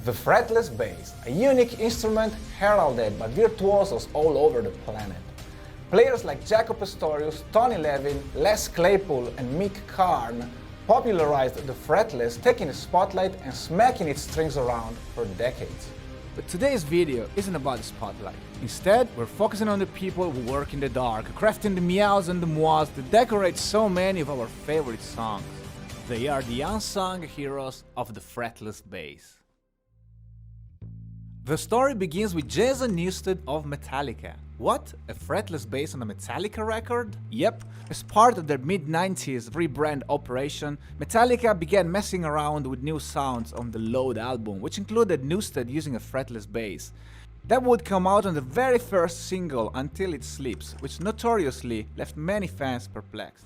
The fretless bass, a unique instrument heralded by virtuosos all over the planet. Players like Jaco Pastorius, Tony Levin, Les Claypool and Mick Karn popularized the fretless, taking the spotlight and smacking its strings around for decades. But today's video isn't about the spotlight. Instead, we're focusing on the people who work in the dark, crafting the meows and the mois that decorate so many of our favorite songs. They are the unsung heroes of the fretless bass. The story begins with Jason Newsted of Metallica. What? A fretless bass on a Metallica record? Yep. As part of their mid-90s rebrand operation, Metallica began messing around with new sounds on the Load album, which included Newsted using a fretless bass. That would come out on the very first single, Until It Sleeps, which notoriously left many fans perplexed.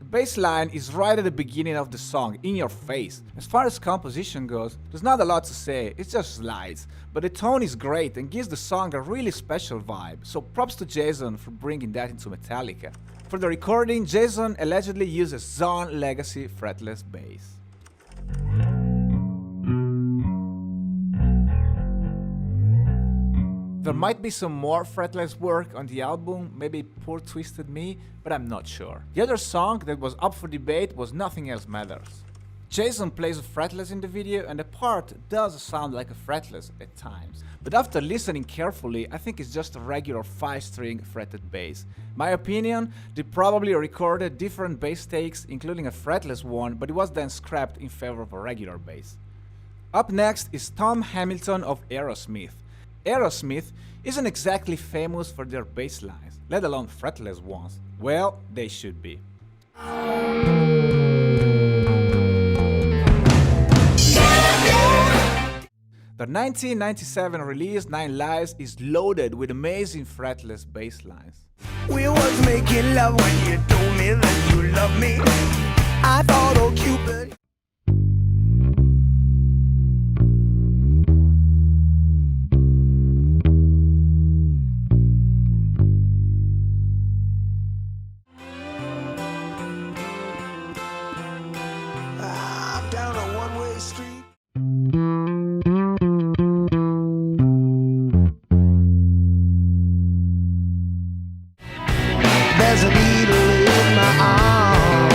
The bass line is right at the beginning of the song, in your face. As far as composition goes, there's not a lot to say, it just slides. But the tone is great and gives the song a really special vibe, so props to Jason for bringing that into Metallica. For the recording, Jason allegedly uses Zone Legacy fretless bass. There might be some more fretless work on the album, maybe Poor Twisted Me, but I'm not sure. The other song that was up for debate was Nothing Else Matters. Jason plays a fretless in the video and the part does sound like a fretless at times. But after listening carefully, I think it's just a regular 5-string fretted bass. My opinion, they probably recorded different bass takes, including a fretless one, but it was then scrapped in favor of a regular bass. Up next is Tom Hamilton of Aerosmith. Aerosmith isn't exactly famous for their bass lines, let alone fretless ones. Well, they should be. The 1997 release 9 Lives is loaded with amazing fretless bass lines. We was making love when you told me that you loved me. I thought, oh Cupid. Down a one-way street. There's a needle in my arm.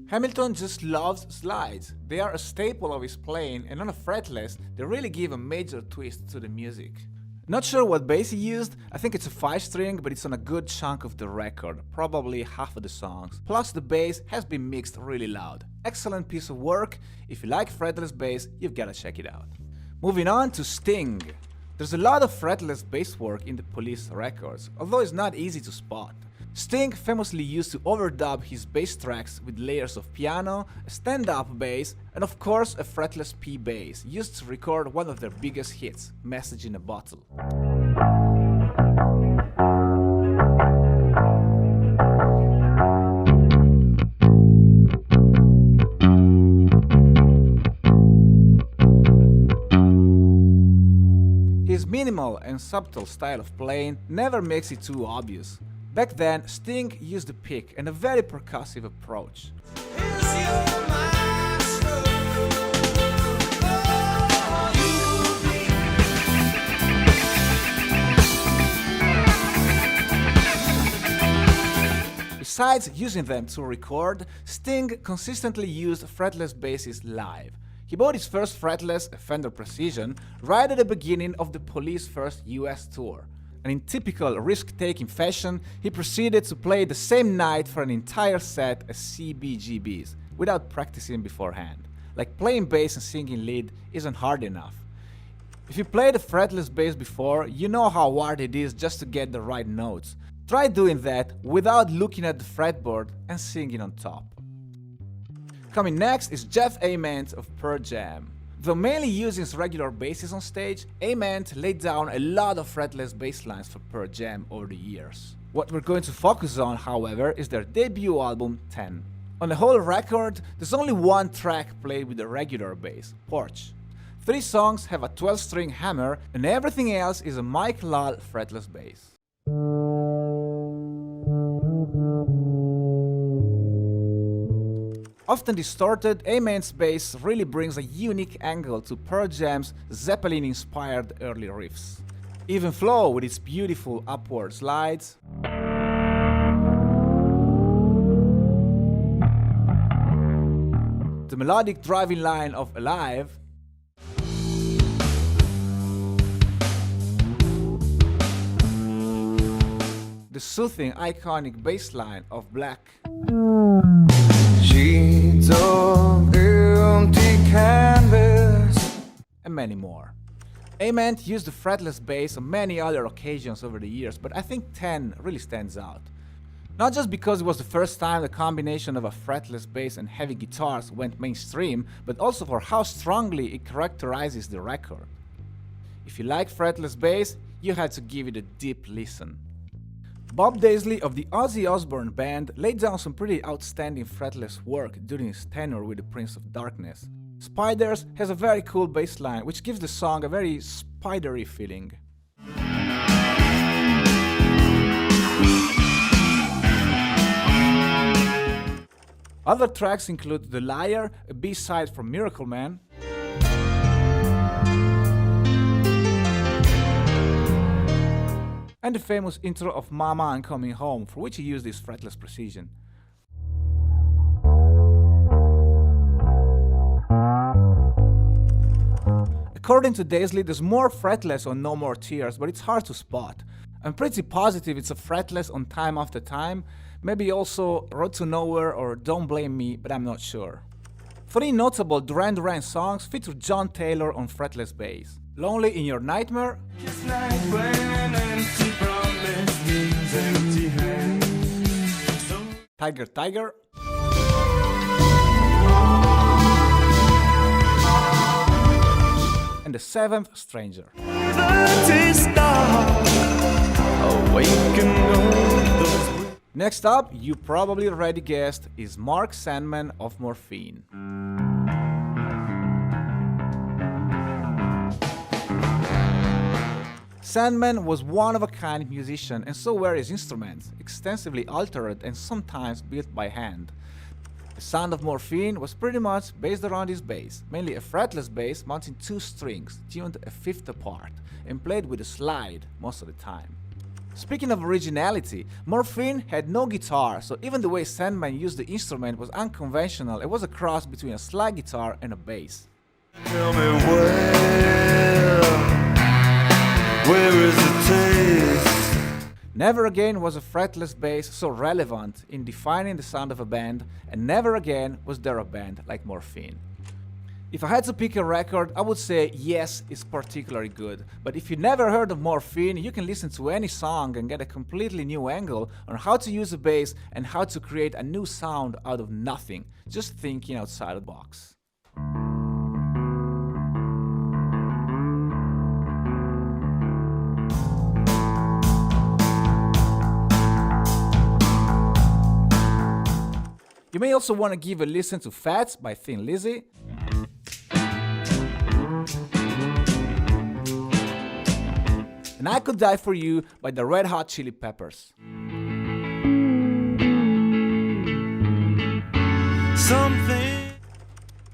Hamilton just loves slides. They are a staple of his playing, and on a fretless, they really give a major twist to the music. Not sure what bass he used, I think it's a 5-string, but it's on a good chunk of the record, probably half of the songs. Plus the bass has been mixed really loud. Excellent piece of work, if you like fretless bass, you've gotta check it out. Moving on to Sting. There's a lot of fretless bass work in the Police records, although it's not easy to spot. Sting famously used to overdub his bass tracks with layers of piano, a stand-up bass, and of course a fretless P bass, used to record one of their biggest hits, Message in a Bottle. His minimal and subtle style of playing never makes it too obvious. Back then, Sting used a pick and a very percussive approach. Besides using them to record, Sting consistently used fretless basses live. He bought his first fretless, a Fender Precision, right at the beginning of the Police first US tour. And in typical risk-taking fashion, he proceeded to play the same night for an entire set as CBGBs, without practicing beforehand. Like playing bass and singing lead isn't hard enough. If you played a fretless bass before, you know how hard it is just to get the right notes. Try doing that without looking at the fretboard and singing on top. Coming next is Jeff Ament of Pearl Jam. Though mainly using his regular basses on stage, Ament laid down a lot of fretless bass lines for Pearl Jam over the years. What we're going to focus on, however, is their debut album 10. On the whole record, there's only one track played with a regular bass, Porch. 3 songs have a 12-string hammer, and everything else is a Mike Lal fretless bass. Often distorted, Ament's bass really brings a unique angle to Pearl Jam's Zeppelin-inspired early riffs. Even Flow with its beautiful upward slides, the melodic driving line of Alive, the soothing iconic bass line of Black, Sheets of empty canvas, and many more. Ament used the fretless bass on many other occasions over the years, but I think 10 really stands out. Not just because it was the first time the combination of a fretless bass and heavy guitars went mainstream, but also for how strongly it characterizes the record. If you like fretless bass, you had to give it a deep listen. Bob Daisley of the Ozzy Osbourne band laid down some pretty outstanding fretless work during his tenure with the Prince of Darkness. Spiders has a very cool bass line which gives the song a very spidery feeling. Other tracks include The Liar, a B-side from Miracle Man, and the famous intro of Mama I'm Coming Home, for which he used his fretless precision. According to Daisley, there's more fretless on No More Tears, but it's hard to spot. I'm pretty positive it's a fretless on Time After Time, maybe also Road to Nowhere or Don't Blame Me, but I'm not sure. 3 notable Duran songs feature John Taylor on fretless bass. Lonely in Your Nightmare, Tiger Tiger, and The Seventh Stranger. Next up, you probably already guessed, is Mark Sandman of Morphine. Sandman was one-of-a-kind musician, and so were his instruments, extensively altered and sometimes built by hand. The sound of Morphine was pretty much based around his bass, mainly a fretless bass mounting 2 strings, tuned a fifth apart, and played with a slide most of the time. Speaking of originality, Morphine had no guitar, so even the way Sandman used the instrument was unconventional. It was a cross between a slide guitar and a bass. Tell me where is the taste? Never Again was a fretless bass so relevant in defining the sound of a band, and never again was there a band like Morphine. If I had to pick a record, I would say Yes is particularly good, but if you never heard of Morphine, you can listen to any song and get a completely new angle on how to use a bass and how to create a new sound out of nothing, just thinking outside the box. You may also want to give a listen to Fats by Thin Lizzy, and I Could Die For You by the Red Hot Chili Peppers.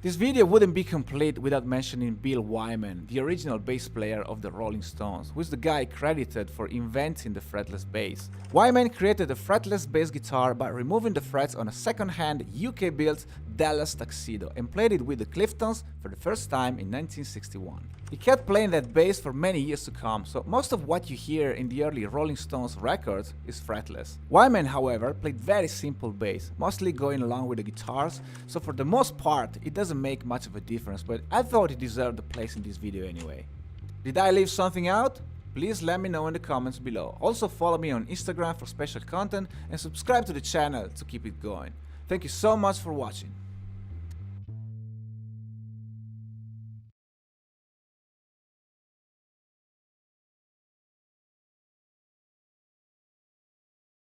This video wouldn't be complete without mentioning Bill Wyman, the original bass player of the Rolling Stones, who is the guy credited for inventing the fretless bass. Wyman created a fretless bass guitar by removing the frets on a second-hand UK-built Dallas Tuxedo and played it with the Cliftons for the first time in 1961. He kept playing that bass for many years to come, so most of what you hear in the early Rolling Stones records is fretless. Wyman, however, played very simple bass, mostly going along with the guitars, so for the most part it doesn't make much of a difference, but I thought it deserved a place in this video anyway. Did I leave something out? Please let me know in the comments below. Also follow me on Instagram for special content and subscribe to the channel to keep it going. Thank you so much for watching.